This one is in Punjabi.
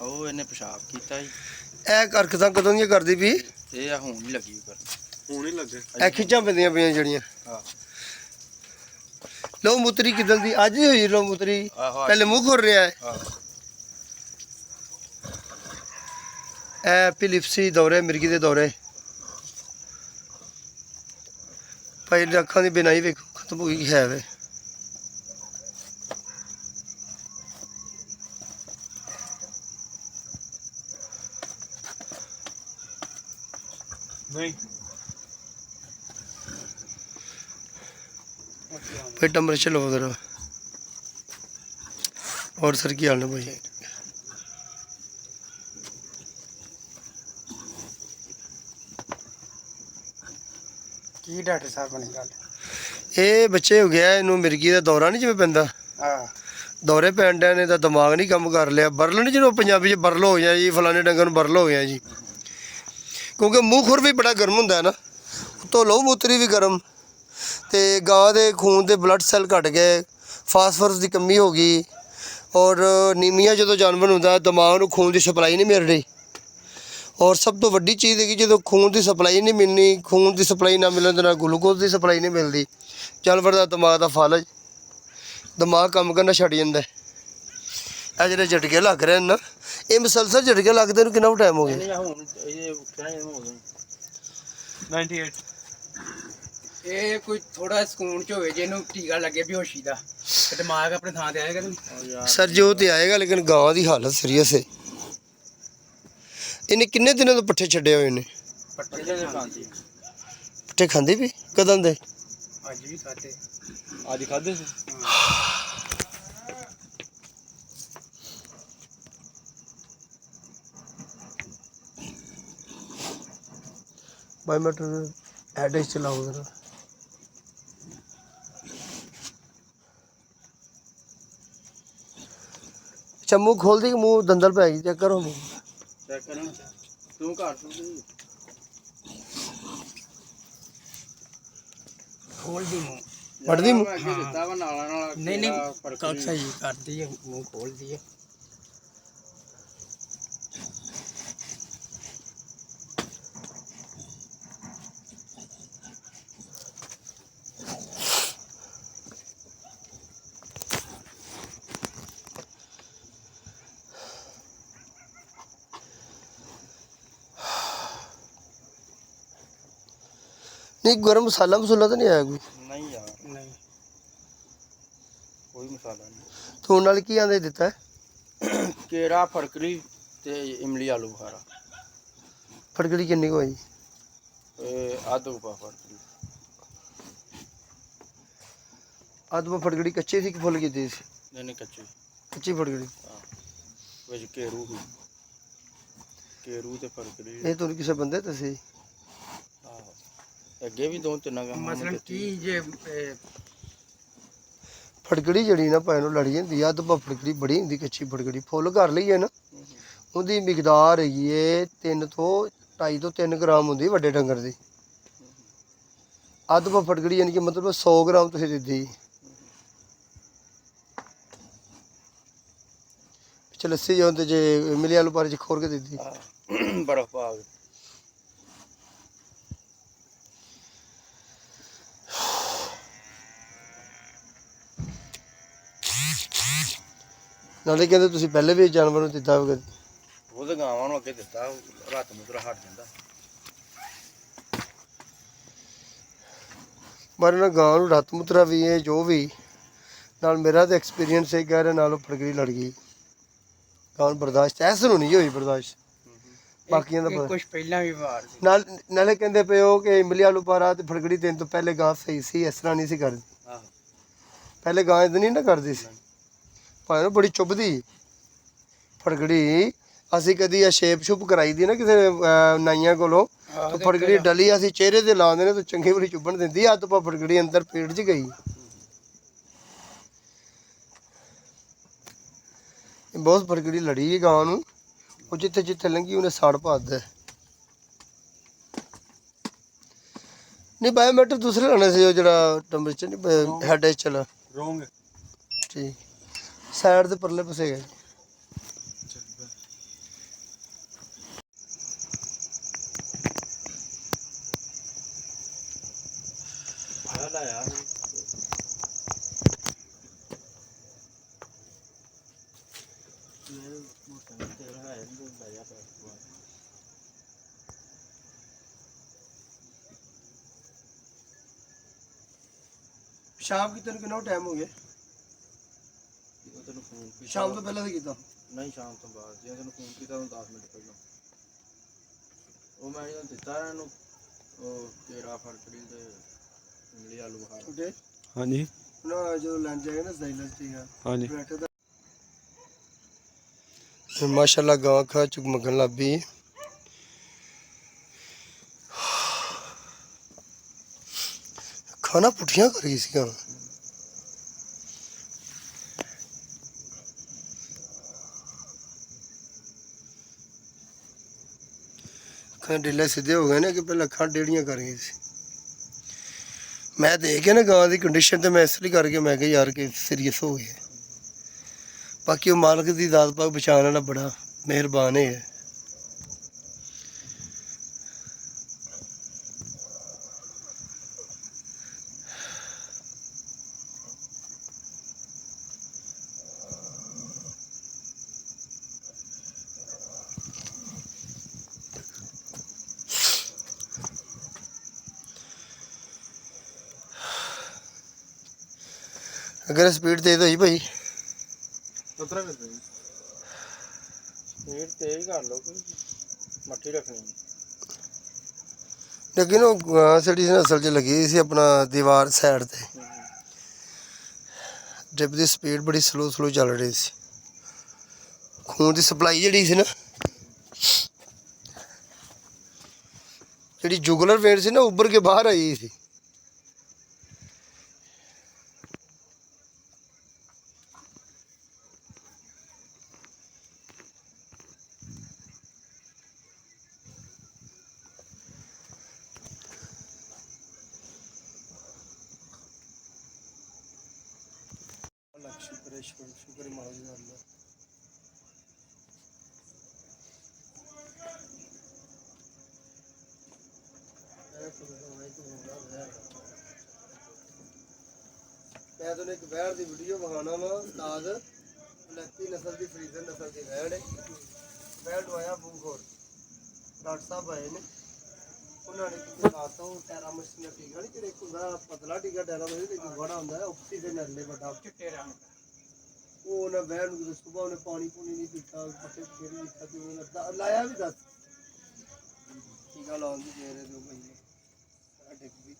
ਉਹ ਇਹਨੇ ਪਿਸ਼ਾਬ ਕੀਤਾ ਜੀ। ਇਹ ਹਰਕਤਾਂ ਕਦੋਂ ਦੀਆਂ ਕਰਦੀ ਪਈ? ਇਹ ਆ ਹੁਣ ਹੀ ਲੱਗੀ ਕਰ, ਹੁਣ ਹੀ ਲੱਗੇ। ਇਹ ਖਿੱਚਾਂ ਪੈਂਦੀਆਂ ਪਈਆਂ ਜਿਹੜੀਆਂ। ਹਾਂ ਲਹੂ ਮੂਤਰੀ ਕਿੱਦਾਂ ਦੀ? ਅੱਜ ਹੀ ਹੋਈ ਲਹੂ ਮੂਤਰੀ? ਆਹੋ ਪਹਿਲੇ ਮੂੰਹ ਖੁਰ ਰਿਹਾ ਹੈ। ਆਹੋ ਇਹ ਐਪੀਲਿਪਸੀ ਦੌਰੇ, ਮਿਰਗੀ ਦੇ ਦੌਰੇ। ਪਹਿਲੇ ਅੱਖਾਂ ਦੀ ਬਿਨਾਈ ਵੇਖੋ ਖਤਮ ਹੋ ਗਈ ਹੈ ਵੇ। नहीं फिर टेम्परेचर लो उधर। और सर की हाल है भाई? ਕੀ ਡਾਕਟਰ ਸਾਹਿਬ ਬਣੀ ਗੱਲ? ਇਹ ਬੱਚੇ ਹੋ ਗਿਆ ਇਹਨੂੰ ਮਿਰਗੀ ਦਾ ਦੌਰਾ ਨਹੀਂ ਜਿਵੇਂ ਪੈਂਦਾ, ਹਾਂ ਦੌਰੇ ਪੈਣ ਡਿਆ ਨੇ ਤਾਂ ਦਿਮਾਗ ਨਹੀਂ ਕੰਮ ਕਰ ਲਿਆ। ਬਰਲ ਨਹੀਂ ਜਿਹਨੂੰ ਪੰਜਾਬੀ 'ਚ ਬਰਲ ਹੋ ਗਿਆ ਜੀ, ਫਲਾਣੇ ਡੰਗਰ ਨੂੰ ਬਰਲ ਹੋ ਗਿਆ ਜੀ। ਕਿਉਂਕਿ ਮੂੰਹ ਖੁਰ ਵੀ ਬੜਾ ਗਰਮ ਹੁੰਦਾ ਹੈ ਨਾ, ਉੱਤੋਂ ਲਹੂ ਮੂਤਰੀ ਵੀ ਗਰਮ, ਤੇ ਗਾਂ ਦੇ ਖੂਨ ਦੇ ਬਲੱਡ ਸੈੱਲ ਘਟ ਗਏ, ਫਾਸਫੋਰਸ ਦੀ ਕਮੀ ਹੋ ਗਈ। ਔਰ ਨੀਮੀਆ ਜਦੋਂ ਜਾਨਵਰ ਹੁੰਦਾ ਦਿਮਾਗ ਨੂੰ ਖੂਨ ਦੀ ਸਪਲਾਈ ਨਹੀਂ ਮਿਲ ਰਹੀ। ਔਰ ਸਭ ਤੋਂ ਵੱਡੀ ਚੀਜ਼ ਹੈ ਕਿ ਜਦੋਂ ਖੂਨ ਦੀ ਸਪਲਾਈ ਨਹੀਂ ਮਿਲਣੀ, ਖੂਨ ਦੀ ਸਪਲਾਈ ਨਾ ਮਿਲਣ ਦੇ ਨਾਲ ਗਲੂਕੋਜ਼ ਦੀ ਸਪਲਾਈ ਨਹੀਂ ਮਿਲਦੀ, ਜਾਨਵਰ ਦਾ ਦਿਮਾਗ ਦਾ ਫਾਲਜ, ਦਿਮਾਗ ਕੰਮ ਕਰਨਾ ਛੱਡ ਜਾਂਦਾ। ਇਹ ਜਿਹੜੇ ਝਟਕੇ ਲੱਗ ਰਹੇ ਨੇ ਨਾ, ਇਹ ਮੁਸਲਸਲ ਝਟਕੇ ਲੱਗਦੇ ਨੂੰ ਕਿੰਨਾ ਟਾਈਮ ਹੋ ਗਿਆ? ਇਹ ਹੁਣ ਇਹ ਉੱਠਿਆ ਇਹ ਹੋ ਗਿਆ 98 ਇਹ ਕੋਈ ਥੋੜਾ ਸਕੂਨ ਚ ਹੋਵੇ, ਜਿਹਨੂੰ ਟੀਕਾ ਲੱਗੇ ਬੇਹੋਸ਼ੀ ਦਾ, ਤੇ ਦਿਮਾਗ ਆਪਣੇ ਥਾਂ ਤੇ ਆਏਗਾ। ਸਰ ਜੀ ਉਹ ਤੇ ਆਏਗਾ, ਲੇਕਿਨ ਗਾਂ ਦੀ ਹਾਲਤ ਸੀਰੀਅਸ ਹੈ। ਇਹਨੇ ਕਿੰਨੇ ਦਿਨਾਂ ਤੋਂ ਪੱਠੇ ਛੱਡੇ ਹੋਏ ਨੇ? ਪੱਟੇ ਇਹਨੇ ਖਾਂਦੀ ਪੱਠੇ ਖਾਂਦੀ ਵੀ ਕਦੋਂ ਦੇ? ਅੱਜ ਵੀ ਖਾਤੇ। आज खादे से बायोमीटर एड्रेस चलाओ जरा। अच्छा मुँह खोल दी कि मुँह दंदल पे आएगी? चेक करो मुँह। ਚੈੱਕ ਕਰਨਾ ਤੂੰ ਘਰ ਤੂੰ ਖੋਲ ਦੀ ਮੂੰਹ। ਵੱਢਦੀ ਮੂੰਹ? ਮੈਂ ਅੱਗੇ ਦਿੱਤਾ ਵਾ ਨਾਲਾ ਨਾਲ ਨਹੀਂ ਨਹੀਂ ਕੱਲ ਸਹੀ ਕਰਦੀ ਹੈ, ਮੂੰਹ ਖੋਲਦੀ ਹੈ। नहीं गरम मसाला मसूला तो नहीं आया कोई? ਨਹੀਂ ਯਾਰ ਨਹੀਂ ਕੋਈ ਮਸਾਲਾ ਨਹੀਂ। तो उन्होंने की आंदे दिता है? ਕੇਰਾ ਫੜਕੜੀ ਤੇ ਇਮਲੀ ਆਲੂ ਬੁਖਾਰਾ। फटकड़ी किन्नी को आई? ਇਹ ਅੱਧ ਉਪਾ ਫੜਕੜੀ आदमी फटकड़ी कच्ची थी कि फुल की थी? ਨਹੀਂ ਕੱਚੀ कच्ची फटकड़ी। ਵਿੱਚ ਕੇਰੂ ਹੀ ਕੇਰੂ ਤੇ ਫੜਕੜੀ। ये तो किसी बंदे तो सी? ਆਹੋ ਅੱਗੇ ਵੀ ਦੋ ਤਿੰਨ ਗਾਂ ਮਸਲਨ ਕੀ ਜੇ फटकड़ी जड़ी ना भाई लड़ी होंगी, अद्ध फटकड़ी बड़ी होंगी कच्ची फटकड़ी। फुल कर ली है ना, ਉਹਦੀ ਮਿਕਦਾਰ ਹੈਗੀ ਏ 3 ਤੋਂ 2.5 ਤੋਂ 3 ਗ੍ਰਾਮ ਹੁੰਦੀ ਵੱਡੇ ਡੰਗਰ ਦੀ। ਅੱਧ ਫਟਕੜੀ ਯਾਨੀ ਕਿ ਮਤਲਬ 100 ਗ੍ਰਾਮ ਤੁਸੀਂ ਦਿੱਤੀ। ਪਿੱਛੇ ਲੱਸੀ ਜੋ ਤੇ ਜੇ ਮਿਲੀ ਆਲੂ ਪਾਰੇ ਚ ਖੋਰ ਕੇ ਦਿੱਤੀ। ਬਰਫ ਪਾ ਕੇ ਨਾਲੇ ਕਹਿੰਦੇ ਤੁਸੀਂ ਪਹਿਲੇ ਵੀ ਜਾਨਵਰ ਨੂੰ ਦਿੱਤਾ ਹੋਵੇ? ਉਹਦੇ ਗਾਵਾਂ ਨੂੰ ਅੱਗੇ ਦਿੱਤਾ, ਰਾਤ ਨੂੰ ਤੇਰਾ ਹਟ ਜਾਂਦਾ। ਮਾਰੇ ਨਾ ਗਾਂ ਨੂੰ ਰੱਤ ਮੁਤਰਾ ਵੀ ਹੈ ਜੋ ਵੀ ਨਾਲ ਮੇਰਾ ਤਾਂ ਐਕਸਪੀਰੀਅੰਸ ਹੈ ਕਹਿ ਰਿਹਾ ਨਾਲੋਂ ਫਟਕੜੀ ਲੜ ਗਈ। ਗਾਂ ਨੂੰ ਬਰਦਾਸ਼ਤ ਐਸ ਨੂੰ ਨਹੀਂ ਹੋਈ ਬਰਦਾਸ਼ਤ, ਬਾਕੀਆਂ ਦਾ ਪਤਾ। ਕੁਝ ਪਹਿਲਾਂ ਵੀ ਵਾਰ ਸੀ। ਨਾਲੇ ਕਹਿੰਦੇ ਪਏ ਹੋ ਕਿ ਇਮਲੀ ਆਲੂ ਪਾਰਾ ਤੇ ਫਟਕੜੀ ਦੇਣ ਤੋਂ ਪਹਿਲੇ ਗਾਂ ਸਹੀ ਸੀ, ਇਸ ਤਰ੍ਹਾਂ ਨਹੀਂ ਸੀ ਕਰਦੀ। ਆਹੋ ਪਹਿਲੇ ਗਾਂ ਇਦਾਂ ਨਹੀਂ ਨਾ ਕਰਦੀ ਸੀ, ਭਾਵੇਂ ਬੜੀ ਚੁੱਭਦੀ ਫਟਕੜੀ। ਅਸੀਂ ਕਦੀ ਆ ਸ਼ੇਪ ਸ਼ੁਪ ਕਰਾਈ ਦੀ ਨਾ ਕਿਸੇ ਨਾਈਆਂ ਕੋਲੋਂ, ਤਾਂ ਫਟਕੜੀ ਡਲੀ ਅਸੀਂ ਚਿਹਰੇ ਤੇ ਲਾਉਂਦੇ ਨੇ ਤਾਂ ਚੰਗੀ ਬੜੀ ਚੁੱਭਣ ਦਿੰਦੀ। ਅੱਧ ਪਾ ਫਟਕੜੀ ਅੰਦਰ ਪੇਟ 'ਚ ਗਈ। ਬਹੁਤ ਫਟਕੜੀ ਲੜੀ ਗਾਂ ਨੂੰ, ਉਹ ਜਿੱਥੇ ਜਿੱਥੇ ਲੰਘੀ ਉਹਨੇ ਸੜ ਪਾ ਦਿੱਤਾ। नहीं बायोमीटर दूसरे लाने से जो टेम्परेचर नहीं हेड चला रॉन्ग ठीक साइड से परले पासे गए ਸ਼ਾਮ ਕਿਤੇ ਨੂੰ ਕਿੰਨਾ ਟਾਈਮ ਹੋ ਗਿਆ? ਉਹ ਤੈਨੂੰ ਫੋਨ ਕੀਤਾ ਸ਼ਾਮ ਤੋਂ ਪਹਿਲਾਂ ਤਾਂ ਕੀਤਾ। ਨਹੀਂ ਸ਼ਾਮ ਤੋਂ ਬਾਅਦ ਜੇ ਤੈਨੂੰ ਫੋਨ ਕੀਤਾ ਉਹਨੂੰ 10 ਮਿੰਟ ਪਹਿਲਾਂ ਉਹ ਮੈਂ ਇਹਨੂੰ ਦਿੱਤਾ ਇਹਨੂੰ ਉਹ ਤੇਰਾ ਫਰਕੜੀ ਤੇ ਇੰਗਲੀ ਆਲੂ ਬੁਖਾਰ ਛੋਟੇ ਹਾਂਜੀ ਨਾ ਜੋ ਲੰਚ ਜਾਏਗਾ ਨਾ ਸਾਈਲੈਂਸ ਸੀਗਾ ਹਾਂਜੀ ਬੈਠੇ ਦਾ ਮਾਸ਼ਾਅੱਲਾ ਗਾਂ ਖਾ ਚੁਗਮਗਣ ਲੱਗ ਪਈ। ਖਾਣਾ ਪੁੱਠੀਆਂ ਕਰ ਗਈ ਸੀਗਾ। ਅੱਖਾਂ ਡੇਲੇ ਸਿੱਧੇ ਹੋ ਗਏ ਨੇ ਕਿ ਪਹਿਲਾਂ ਅੱਖਾਂ ਡੇੜੀਆਂ ਕਰ ਗਈ ਸੀ। ਮੈਂ ਦੇਖ ਕੇ ਨਾ ਗਾਂ ਦੀ ਕੰਡੀਸ਼ਨ ਤੇ ਮੈਂ ਇਸ ਲਈ ਕਰਕੇ ਮੈਂ ਕਿਹਾ ਯਾਰ ਕਿ ਸੀਰੀਅਸ ਹੋ ਗਈ ਹੈ। ਬਾਕੀ ਉਹ ਮਾਲਕ ਦੀ ਦਾਤ ਪਾਕ ਬਚਾਉਣ ਵਾਲਾ ਬੜਾ ਮਿਹਰਬਾਨ ਹੈ। अगर स्पीड तेज होई भाई ਉਤਰਾ ਕਰਦੇ ਜੀ ਸਪੀਡ ਤੇਜ਼ ਕਰ ਲਓ ਕੋਈ ਮੱਠੀ ਰੱਖਣੀ लेकिन वो साड़ी नस्ल च लगी सी अपना दीवार साइड ते ड्रिप की स्पीड बड़ी स्लो स्लो चल रही सी। खून की सप्लाई जी सी ना जी जुगलर वेन सी ना उभर के बाहर आई थी। शुक्र शुक्र मालिक अल्लाह। मैं तुम एक वैड़ की वीडियो विखाना वा ताज लत्ती नस्ल की फरीदर नस्ल की वैड़ है। वैड़ लवाया बूखोर डॉक्टर साहब आए ने उन्होंने दिखाता हूँ टेरामस का टीका नहीं जो एक होंगे पतला टीका टेरामस एक बड़ा होंगे उसी के नरले बड़ा ਚਿੱਟੇ ਰੰਗ वो उन्हें वैड़ सुबह उन्हें पानी पूनी नहीं पीता पट्टे पट्टे नहीं दिखा तो उन्हें लाया भी दस टीका लाने की दे रहे थे भाई डिग भी